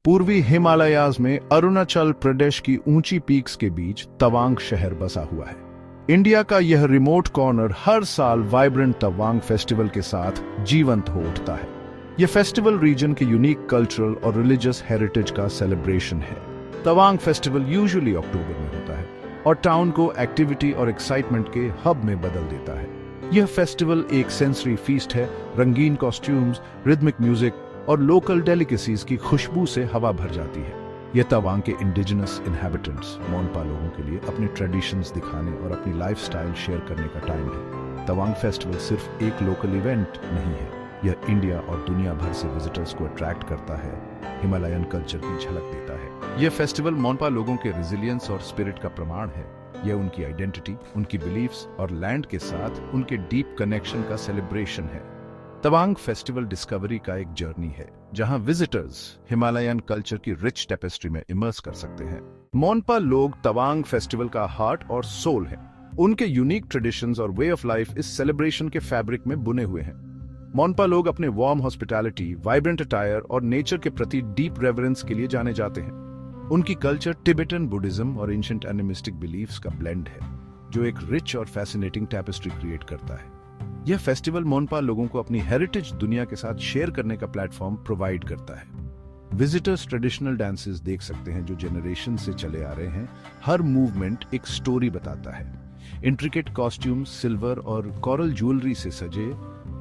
पूर्वी हिमालयाज में अरुणाचल प्रदेश की ऊंची पीक्स के बीच तवांग शहर बसा हुआ है। इंडिया का यह रिमोट कॉर्नर हर साल वाइब्रेंट तवांग फेस्टिवल के साथ जीवंत हो उठता है। यह फेस्टिवल रीजन के यूनिक कल्चरल और रिलीजियस हेरिटेज का सेलिब्रेशन है। तवांग फेस्टिवल यूजुअली अक्टूबर में होता है और टाउन को एक्टिविटी और एक्साइटमेंट के हब में बदल देता है। यह फेस्टिवल एक सेंसरी फीस्ट है। रंगीन कॉस्ट्यूम्स, रिदमिक म्यूजिक और लोकल डेलिकेसीज की खुशबू से हवा भर जाती है। यह तवांग के इंडिजिनस इनहैबिटेंट्स मोनपा लोगों के लिए अपने ट्रेडिशंस दिखाने और अपनी लाइफस्टाइल शेयर करने का टाइम है। तवांग फेस्टिवल सिर्फ एक लोकल इवेंट नहीं है, यह इंडिया और दुनिया भर से विजिटर्स को अट्रैक्ट करता है, हिमालयन कल्चर की झलक देता है। यह फेस्टिवल मोनपा लोगों के रेजिलियंस और स्पिरिट का प्रमाण है। यह उनकी आइडेंटिटी, उनकी बिलीफ्स और लैंड के साथ उनके डीप कनेक्शन का सेलिब्रेशन है। तवांग फेस्टिवल डिस्कवरी का एक जर्नी है, जहां विजिटर्स हिमालयन कल्चर की रिच टेपेस्ट्री में इमर्स कर सकते हैं। मोनपा लोग तवांग फेस्टिवल का हार्ट और सोल हैं। उनके यूनिक ट्रेडिशंस और वे ऑफ लाइफ इस सेलिब्रेशन के फैब्रिक में बुने हुए हैं। मोनपा लोग अपने वार्म हॉस्पिटैलिटी, वाइब्रेंट अटायर और नेचर के प्रति डीप रेवरेंस के लिए जाने जाते हैं। उनकी कल्चर टिबेटन बुद्धिज्म और एंशिएंट एनिमिस्टिक बिलीफ्स का ब्लेंड है, जो एक रिच और फैसिनेटिंग टैपेस्ट्री क्रिएट करता है। यह फेस्टिवल मोनपा लोगों को अपनी हेरिटेज दुनिया के साथ शेयर करने का प्लेटफॉर्म प्रोवाइड करता है। विजिटर्स ट्रेडिशनल डांसेस देख सकते हैं जो जनरेशन से चले आ रहे हैं। हर मूवमेंट एक स्टोरी बताता है। इंट्रिकेट कॉस्ट्यूम्स, सिल्वर और कोरल ज्वेलरी से सजे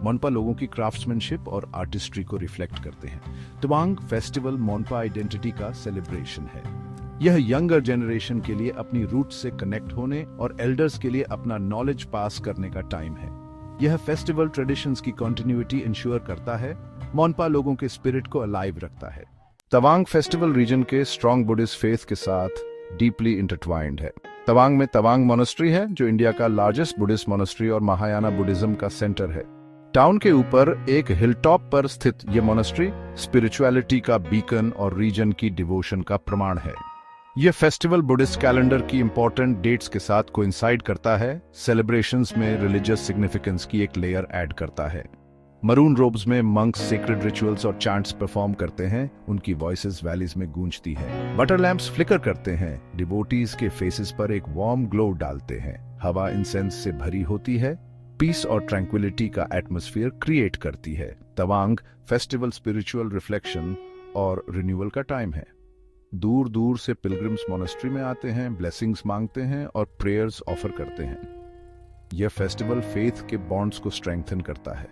मोनपा लोगों की क्राफ्ट्समैनशिप और आर्टिस्ट्री को रिफ्लेक्ट करते हैं। तवांग फेस्टिवल मोनपा आइडेंटिटी का सेलिब्रेशन है। यह यंगर जनरेशन के लिए अपनी रूट से कनेक्ट होने और एल्डर्स के लिए अपना नॉलेज पास करने का टाइम है। यह फेस्टिवल ट्रेडिशंस की कंटिन्यूटी इंश्योर करता है, मोनपा लोगों के स्पिरिट को अलाइव रखता है। तवांग फेस्टिवल रीजन के स्ट्रॉन्ग बुद्धिस्ट फेथ के साथ डीपली इंटरट्वाइंड है। तवांग में तवांग मोनेस्ट्री है, जो इंडिया का लार्जेस्ट बुद्धिस्ट मोनेस्ट्री और महायाना बुद्धिज्म का सेंटर है। टाउन के ऊपर एक हिलटॉप पर स्थित यह मोनेस्ट्री स्पिरिचुअलिटी का बीकन और रीजन की डिवोशन का प्रमाण है। यह फेस्टिवल बुद्धिस्ट कैलेंडर की इंपॉर्टेंट डेट्स के साथ कोइंसाइड करता है। सेलिब्रेशंस में रिलीजियस सिग्निफिकेंस की एक लेयर ऐड करता है। मरून रोब्स में मंक्स सेक्रेड रिचुअल्स और चांट्स परफॉर्म करते हैं। उनकी वॉइसेस वैलीज में गूंजती हैं। बटर लैंप्स फ्लिकर करते हैं। डिवोटीज के फेसेस पर एक वार्म ग्लो डालते हैं। हवा इंसेंस से भरी होती है। पीस और ट्रैंक्विलिटी का एटमॉस्फेयर क्रिएट करती है। तवांग फेस्टिवल स्पिरिचुअल रिफ्लेक्शन और रिन्यूअल का टाइम है। दूर दूर से पिलग्रिम्स मोनेस्ट्री में आते हैं, ब्लेसिंग्स मांगते हैं और प्रेयर्स ऑफर करते हैं। यह फेस्टिवल फेथ के बॉन्ड्स को स्ट्रेंथन करता है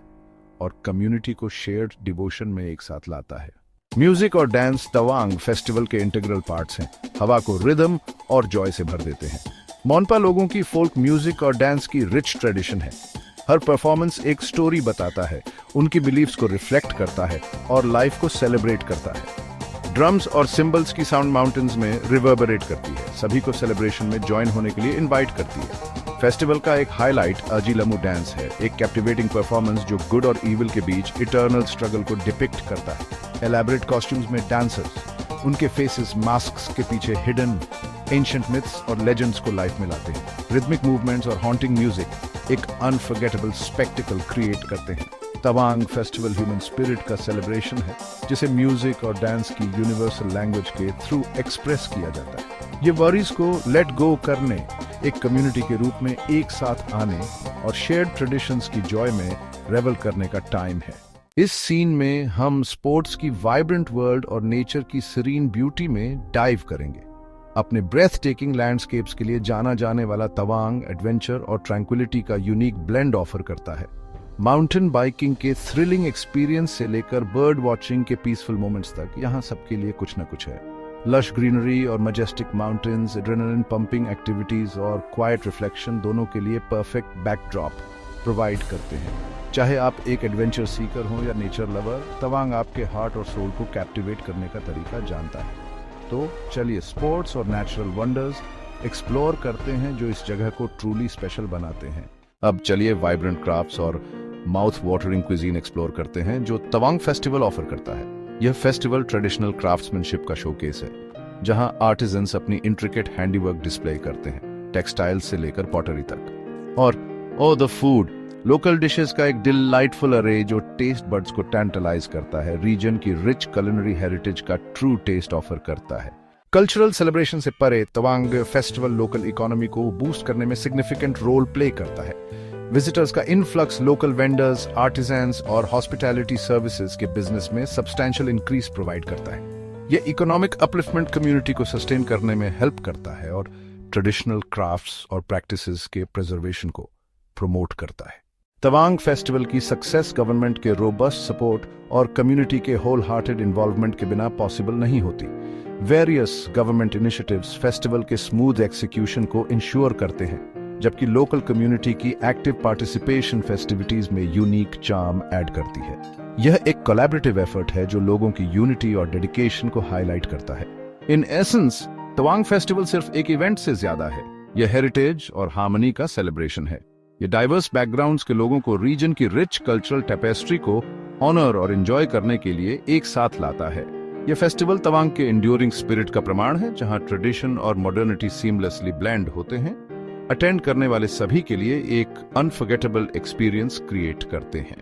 और कम्युनिटी को शेयर्ड डिवोशन में एक साथ लाता है। म्यूजिक और डांस तवांग फेस्टिवल के इंटीग्रल पार्ट्स हैं। हवा को रिदम और जॉय से भर देते हैं। मोनपा लोगों की फोल्क म्यूजिक और डांस की रिच ट्रेडिशन है। हर परफॉर्मेंस एक स्टोरी बताता है, उनकी बिलीफ्स को रिफ्लेक्ट करता है और लाइफ को सेलिब्रेट करता है। ड्रम्स और सिंबल्स की साउंड माउंटेन्स में रिवर्बरेट करती है, सभी को सेलिब्रेशन में ज्वाइन होने के लिए इनवाइट करती है। फेस्टिवल का एक हाईलाइट अजीलमू डांस है, एक कैप्टिवेटिंग परफॉर्मेंस जो गुड और इविल के बीच इटर्नल स्ट्रगल को डिपिक्ट करता है। एलैबोरेट कॉस्ट्यूम्स में डांसर्स उनके फेसेस मास्क्स के पीछे हिडन एंशिएंट मिथ्स और लेजेंड्स को लाइफ में लाते हैं। रिदमिक मूवमेंट्स और हॉन्टिंग म्यूजिक एक अनफॉरगेटेबल स्पेक्टिकल क्रिएट करते हैं। तवांग फेस्टिवल ह्यूमन स्पिरिट का सेलिब्रेशन है, जिसे म्यूजिक और डांस की यूनिवर्सल लैंग्वेज के थ्रू एक्सप्रेस किया जाता है। ये वरीज को लेट गो करने, एक कम्युनिटी के रूप में एक साथ आने और शेयर्ड ट्रेडिशंस की जॉय में रेवल करने का टाइम है। इस सीन में हम स्पोर्ट्स की वाइब्रेंट वर्ल्ड और नेचर की सीरीन ब्यूटी में डाइव करेंगे। अपने ब्रेथ टेकिंग लैंडस्केप्स के लिए जाना जाने वाला तवांग एडवेंचर और ट्रैंक्विलिटी का यूनिक ब्लेंड ऑफर करता है। माउंटेन बाइकिंग के थ्रिलिंग एक्सपीरियंस से लेकर बर्ड वॉचिंग के पीसफुल मोमेंट्स तक, यहाँ सबके लिए कुछ न कुछ है। लश ग्रीनरी और majestic mountains, adrenaline pumping activities और क्वाइट रिफ्लेक्शन दोनों के लिए परफेक्ट बैकड्रॉप प्रोवाइड करते हैं। चाहे आप एक एडवेंचर सीकर हो या नेचर लवर, तवांग आपके हार्ट और सोल को कैप्टिवेट करने का तरीका जानता है। तो चलिए स्पोर्ट्स और नेचुरल वंडर्स एक्सप्लोर करते हैं जो इस जगह को ट्रूली स्पेशल बनाते हैं। अब चलिए वाइब्रेंट क्राफ्ट्स और माउथ वाटरिंग क्विजीन एक्सप्लोर करते हैं जो तवांग फेस्टिवल ऑफर करता है। यह फेस्टिवल ट्रेडिशनल क्राफ्ट्समैनशिप का शोकेस है, जहां आर्टिजन्स अपनी इंट्रिकेट हैंडीवर्क डिस्प्ले करते हैं, टेक्सटाइल्स से लेकर पॉटरी तक। और द फूड, लोकल डिशेस का एक डिलाइटफुल अरे जो टेस्ट बड्स को टैंटलाइज करता है, रीजन की रिच culinary हेरिटेज का ट्रू टेस्ट ऑफर करता है। कल्चरल सेलिब्रेशन से परे तवांग फेस्टिवल लोकल इकोनॉमी को बूस्ट करने में सिग्निफिकेंट रोल प्ले करता है। विजिटर्स का इनफ्लक्स लोकल वेंडर्स, आर्टिजन्स और हॉस्पिटैलिटी सर्विसेज के बिजनेस में सब्सटैंशियल इंक्रीज प्रोवाइड करता है। यह इकोनॉमिक अपलिफ्टमेंट कम्युनिटी को सस्टेन करने में हेल्प करता है और ट्रेडिशनल क्राफ्ट्स और प्रैक्टिसेस के प्रिजर्वेशन को प्रमोट करता है। तवांग फेस्टिवल की सक्सेस गवर्नमेंट के रोबस्ट सपोर्ट और कम्युनिटी के होल हार्टेड इन्वॉल्वमेंट के बिना पॉसिबल नहीं होती। वेरियस गवर्नमेंट इनिशिएटिव्स फेस्टिवल के स्मूथ एग्जीक्यूशन को इंश्योर करते हैं, जबकि लोकल कम्युनिटी की एक्टिव पार्टिसिपेशन फेस्टिविटीज में यूनिक चार्म ऐड करती है। यह एक कोलैबोरेटिव एफर्ट है जो लोगों की यूनिटी और डेडिकेशन को हाईलाइट करता है। इन एसेंस तवांग फेस्टिवल सिर्फ एक इवेंट से ज्यादा है। यह हेरिटेज और हार्मनी का सेलिब्रेशन है। ये डाइवर्स बैकग्राउंड्स के लोगों को रीजन की रिच कल्चरल टेपेस्ट्री को ऑनर और एंजॉय करने के लिए एक साथ लाता है। यह फेस्टिवल तवांग के इंड्यूरिंग स्पिरिट का प्रमाण है, जहां ट्रेडिशन और मॉडर्निटी सीमलेसली ब्लेंड होते हैं, अटेंड करने वाले सभी के लिए एक अनफॉरगेटेबल एक्सपीरियंस क्रिएट करते हैं।